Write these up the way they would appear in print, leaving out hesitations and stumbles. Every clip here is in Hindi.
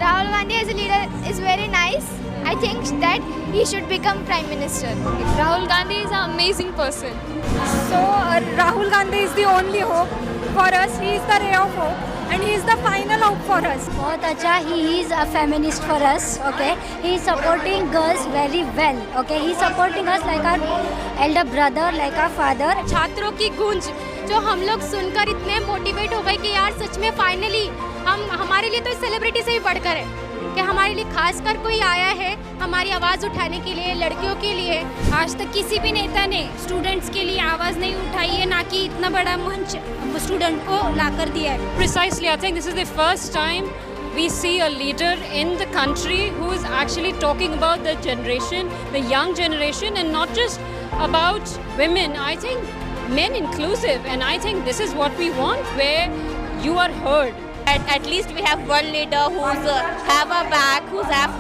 Rahul Gandhi as a leader is very nice. I think that he should become Prime Minister. Rahul Gandhi is an amazing person. So Rahul Gandhi is the only hope for us. He is the ray of hope and he is the final hope for us. बहुत अच्छा, he is a feminist for us, okay? He is supporting girls very well, okay? He is supporting us like our elder brother, like our father. छात्रों की गूंज जो हम लोग सुनकर इतने मोटिवेट हो गए कि यार सच में फाइनली हमारे लिए तो इस सेलिब्रिटी से भी बढ़कर है कि हमारे लिए खासकर कोई आया है हमारी आवाज़ उठाने के लिए, लड़कियों के लिए। आज तक किसी भी नेता ने स्टूडेंट्स के लिए आवाज़ नहीं उठाई है, ना कि इतना बड़ा मंच स्टूडेंट को ला कर दिया है। Precisely, I think this is the first time we see a leader in the country who is actually talking about the generation, the young generation, and not just about women. I think men inclusive, and I think this is what we want, where you are heard. At least we have one leader who's have a back, who's have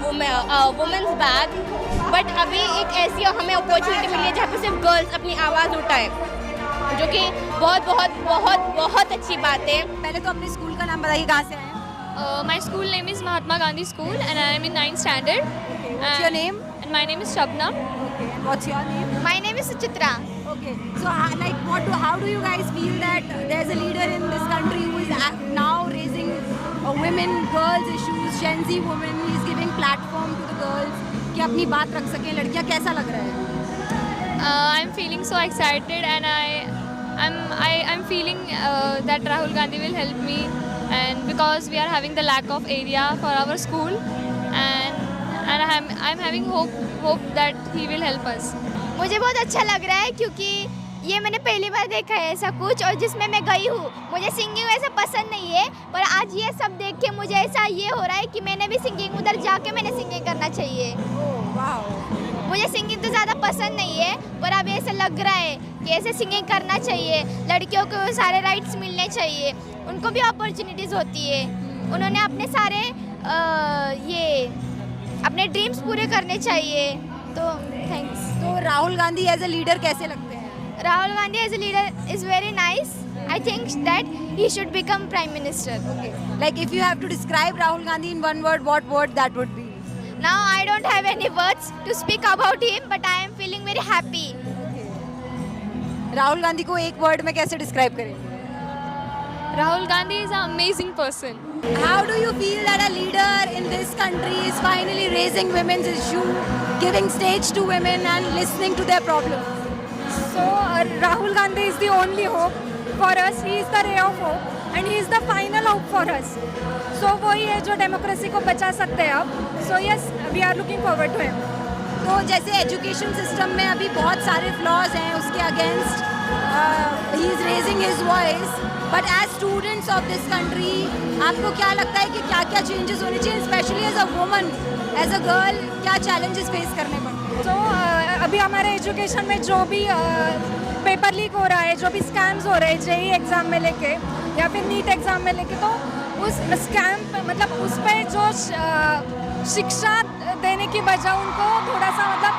women's back. But अभी एक ऐसी हमें अपॉर्चुनिटी मिली है जहाँ पे सिर्फ गर्ल्स अपनी आवाज़ उठाए, जो कि बहुत बहुत बहुत बहुत अच्छी बात है। पहले तो अपने स्कूल का नाम बताइए, कहाँ से आए हैं? My school name is Mahatma Gandhi School and I am in 9th standard. What's your name? And my name is Shabnam. Okay. What's your name? My name is Suchitra. Okay. So how do you guys feel that there's a leader in this country who is now raising women, girls issues, Gen Z women, he's giving platform to the girls कि अपनी बात रख सकें लड़कियाँ, कैसा लग रहा है? I'm feeling so excited and I'm feeling that Rahul Gandhi will help me, and because we are having the lack of area for our school, and I'm having hope that he will help us. मुझे बहुत अच्छा लग रहा है क्योंकि ये मैंने पहली बार देखा है ऐसा कुछ, और जिसमें मैं गई हूँ। मुझे सिंगिंग वैसे पसंद नहीं है, पर आज ये सब देख के मुझे ऐसा ये हो रहा है कि मैंने भी सिंगिंग उधर जाके मैंने सिंगिंग करना चाहिए। मुझे सिंगिंग तो ज़्यादा पसंद नहीं है, पर अब ऐसा लग रहा है कि ऐसे सिंगिंग करना चाहिए। लड़कियों को सारे राइट्स मिलने चाहिए, उनको भी अपॉर्चुनिटीज़ होती है। उन्होंने अपने सारे अपने ड्रीम्स पूरे करने चाहिए। तो थैंक्स। तो Rahul Gandhi as a leader कैसे लगते हैं? Rahul Gandhi as a leader is very nice. I think that he should become Prime Minister. Okay. Like if you have to describe Rahul Gandhi in one word, what word that would be? Now I don't have any words to speak about him, but I am feeling very happy. Rahul Gandhi को एक वर्ड में कैसे डिस्क्राइब करेंगे? Rahul Gandhi is an amazing person. How do you feel that a leader in this country is finally raising women's issue, giving stage to women and listening to their problems? So Rahul Gandhi is the only hope for us. He is the ray of hope and he is the final hope for us. So वही है जो डेमोक्रेसी को बचा सकते हैं अब. So yes, we are looking forward to him. तो जैसे एजुकेशन सिस्टम में अभी बहुत सारे फ्लॉज हैं, उसके अगेंस्ट ही is raising his voice, but as students of this country आपको क्या लगता है कि क्या क्या चेंजेस होने चाहिए, specially as a woman, as a girl, क्या चैलेंजेस फेस करने पड़ते हैं? तो अभी हमारे एजुकेशन में जो भी पेपर लीक हो रहा है, जो भी स्कैम्स हो रहे हैं जेईई एग्ज़ाम में लेके या फिर नीट एग्ज़ाम में लेके, तो उस स्कैम मतलब उस पर जो शिक्षा देने की बजाय उनको थोड़ा सा मतलब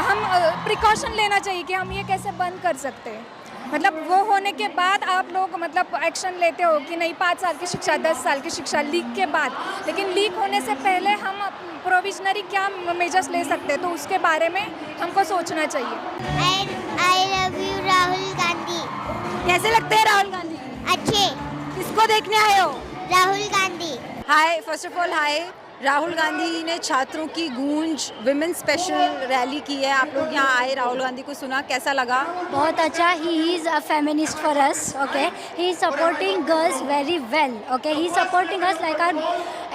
हम प्रिकॉशन लेना चाहिए कि हम ये कैसे बंद कर सकते हैं। मतलब वो होने के बाद आप लोग मतलब एक्शन लेते हो कि नहीं 5 साल की शिक्षा, 10 साल की शिक्षा लीक के बाद, लेकिन लीक होने से पहले हम प्रोविजनरी क्या मेजर्स ले सकते हैं, तो उसके बारे में हमको सोचना चाहिए। I love you Rahul Gandhi. कैसे लगते हैं राहुल गांधी? अच्छे। किसको देखने आए हो? Rahul Gandhi. Hi, first of all hi. Rahul Gandhi ने छात्रों की गूंज विमेन स्पेशल रैली की है, आप लोग यहाँ आए, राहुल गांधी को सुना, कैसा लगा? बहुत अच्छा, he is a feminist for us, okay? He is supporting girls very well, okay? He is supporting us like our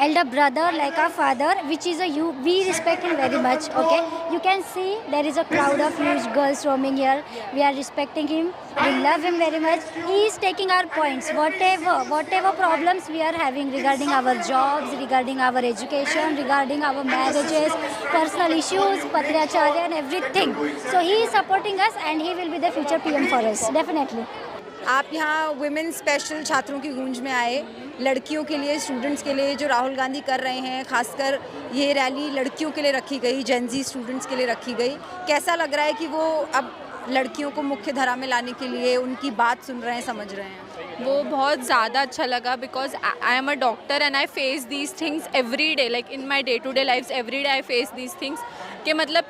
elder brother, like our father, which is we respect him very much, okay? You can see there is a crowd of huge girls roaming here. We are respecting him. We love him very much. He is taking our points, whatever problems we are having regarding our jobs, regarding our education, regarding our marriages, personal issues, patriarchy and everything. So he is supporting us and he will be the future PM for us, definitely. आप यहाँ वुमेन स्पेशल छात्रों की गूंज में आए, लड़कियों के लिए, स्टूडेंट्स के लिए जो राहुल गांधी कर रहे हैं, खासकर ये रैली लड़कियों के लिए रखी गई, जेन ज़ी स्टूडेंट्स के लिए रखी गई। कैसा लग रहा है कि वो अब लड़कियों को मुख्य धारा में लाने के लिए उनकी बात सुन रहे हैं, समझ रहे हैं? वो बहुत ज़्यादा अच्छा लगा because I am a doctor and I face these things every day, like in my day to day life every day I face these things कि मतलब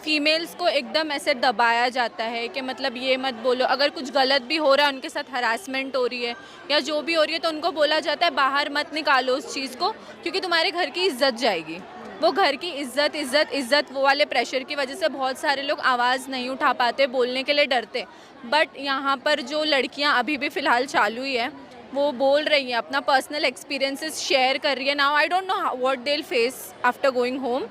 फीमेल्स को एकदम ऐसे दबाया जाता है कि मतलब ये मत बोलो, अगर कुछ गलत भी हो रहा है, उनके साथ हरासमेंट हो रही है या जो भी हो रही है, तो उनको बोला जाता है बाहर मत निकालो उस चीज़ को क्योंकि तुम्हारे घर की इज्जत जाएगी। वो घर की इज्जत इज्जत इज्जत वो वाले प्रेशर की वजह से बहुत सारे लोग आवाज़ नहीं उठा पाते, बोलने के लिए डरते। बट यहाँ पर जो लड़कियाँ अभी भी फ़िलहाल चालू ही है, वो बोल रही हैं, अपना पर्सनल एक्सपीरियंसेस शेयर कर रही है। Now I don't know what they will face after going home,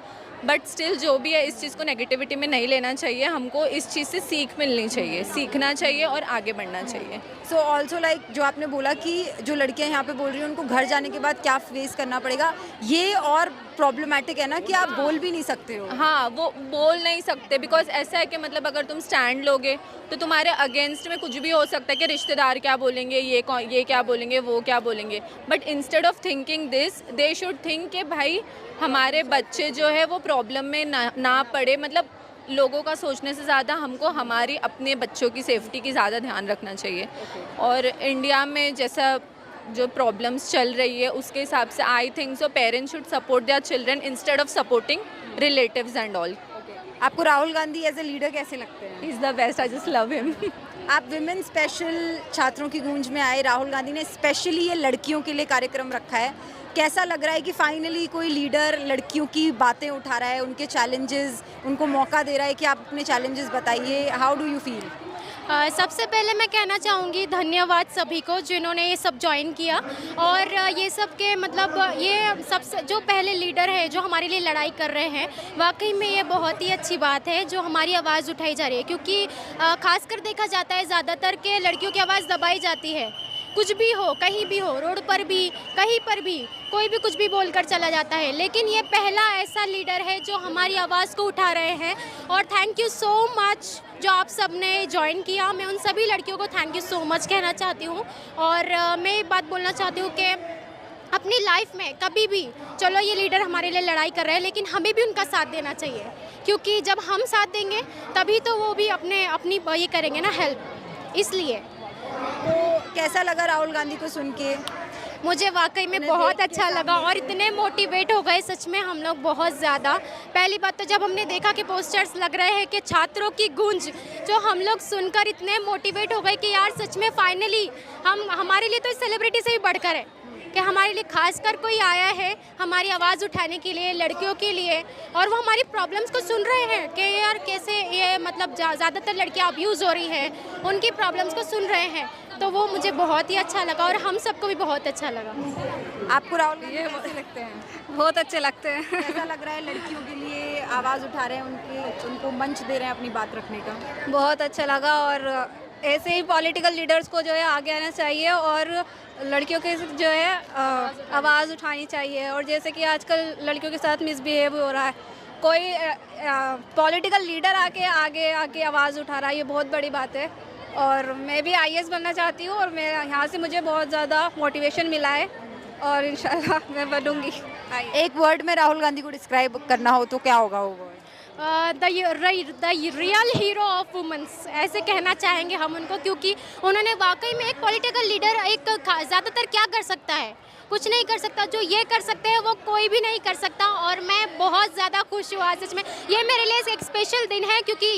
but still जो भी है इस चीज़ को नेगेटिविटी में नहीं लेना चाहिए। हमको इस चीज़ से सीख मिलनी चाहिए, सीखना चाहिए और आगे बढ़ना चाहिए। सो ऑल्सो लाइक जो आपने बोला कि जो लड़कियां यहाँ पे बोल रही हैं उनको घर जाने के बाद क्या फेस करना पड़ेगा, ये और प्रॉब्लमेटिक है ना कि आप बोल भी नहीं सकते हो। हाँ, वो बोल नहीं सकते बिकॉज ऐसा है कि मतलब अगर तुम स्टैंड लोगे तो तुम्हारे अगेंस्ट में कुछ भी हो सकता है कि रिश्तेदार क्या बोलेंगे, ये क्या बोलेंगे, वो क्या बोलेंगे। But instead of thinking this they should think कि भाई हमारे बच्चे जो है वो प्रॉब्लम में ना पड़े। मतलब लोगों का सोचने से ज़्यादा हमको हमारी अपने बच्चों की सेफ्टी की ज़्यादा ध्यान रखना चाहिए। और इंडिया में जैसा जो प्रॉब्लम्स चल रही है उसके हिसाब से I think so parents should support their children instead of supporting relatives and all. आपको Rahul Gandhi as a leader कैसे लगते हैं? He is the best, I just love him. आप विमेन स्पेशल छात्रों की गूंज में आए, राहुल गांधी ने स्पेशली ये लड़कियों के लिए कार्यक्रम रखा है। कैसा लग रहा है कि फाइनली कोई लीडर लड़कियों की बातें उठा रहा है, उनके चैलेंजेस, उनको मौका दे रहा है कि आप अपने चैलेंजेस बताइए। How do you feel? सबसे पहले मैं कहना चाहूँगी धन्यवाद सभी को जिन्होंने ये सब ज्वाइन किया। और ये सब के मतलब ये सबसे जो पहले लीडर है जो हमारे लिए लड़ाई कर रहे हैं, वाकई में ये बहुत ही अच्छी बात है जो हमारी आवाज़ उठाई जा रही है। क्योंकि खासकर देखा जाता है ज़्यादातर के लड़कियों की आवाज़ दबाई जाती है। कुछ भी हो, कहीं भी हो, रोड पर भी, कहीं पर भी कोई भी कुछ भी बोलकर चला जाता है। लेकिन ये पहला ऐसा लीडर है जो हमारी आवाज़ को उठा रहे हैं। और थैंक यू सो मच जो आप सब ने ज्वाइन किया। मैं उन सभी लड़कियों को थैंक यू सो मच कहना चाहती हूँ। और मैं एक बात बोलना चाहती हूँ कि अपनी लाइफ में कभी भी, चलो ये लीडर हमारे लिए लड़ाई कर रहे हैं लेकिन हमें भी उनका साथ देना चाहिए। क्योंकि जब हम साथ देंगे तभी तो वो भी अपनी ये करेंगे ना, हेल्प। इसलिए तो कैसा लगा राहुल गांधी को सुन के? मुझे वाकई में बहुत अच्छा लगा और इतने मोटिवेट हो गए सच में हम लोग बहुत ज़्यादा। पहली बात तो जब हमने देखा कि पोस्टर्स लग रहे हैं कि छात्रों की गूंज, जो हम लोग सुनकर इतने मोटिवेट हो गए कि यार सच में फाइनली हमारे लिए तो सेलिब्रिटी से भी बढ़कर है कि हमारे लिए खासकर कोई आया है हमारी आवाज़ उठाने के लिए, लड़कियों के लिए। और वो हमारी प्रॉब्लम्स को सुन रहे हैं कि यार कैसे ये मतलब ज़्यादातर लड़कियाँ अब्यूज़ हो रही हैं, उनकी प्रॉब्लम्स को सुन रहे हैं। तो वो मुझे बहुत ही अच्छा लगा और हम सबको भी बहुत अच्छा लगा। आपको राहुल गांधी कैसे लगते हैं? बहुत अच्छे लगते हैं। कैसा लग रहा है लड़कियों के लिए आवाज़ उठा रहे हैं, उनको मंच दे रहे हैं अपनी बात रखने का? बहुत अच्छा लगा। और ऐसे ही पॉलिटिकल लीडर्स को जो है आगे आना चाहिए और लड़कियों के जो है आवाज़ उठानी चाहिए। और जैसे कि आजकल लड़कियों के साथ मिसबिहेव हो रहा है, कोई पॉलिटिकल लीडर आगे आवाज़ उठा रहा है, ये बहुत बड़ी बात है। और मैं भी IAS बनना चाहती हूँ और मैं यहाँ से मुझे बहुत ज़्यादा मोटिवेशन मिला है और इंशाल्लाह मैं बनूँगी। एक वर्ड में राहुल गांधी को डिस्क्राइब करना हो तो क्या होगा वो word? The real hero of women's ऐसे कहना चाहेंगे हम उनको। क्योंकि उन्होंने वाकई में एक पॉलिटिकल लीडर एक ज़्यादातर क्या कर सकता है, कुछ नहीं कर सकता। जो ये कर सकते हैं वो कोई भी नहीं कर सकता। और मैं बहुत ज़्यादा खुश हुआ सच में। ये मेरे लिए एक स्पेशल दिन है क्योंकि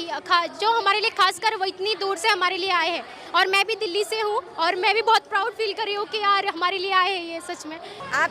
जो हमारे लिए खासकर वो इतनी दूर से हमारे लिए आए हैं। और मैं भी दिल्ली से हूँ और मैं भी बहुत प्राउड फील कर रही हूँ कि यार हमारे लिए आए हैं ये सच में। आप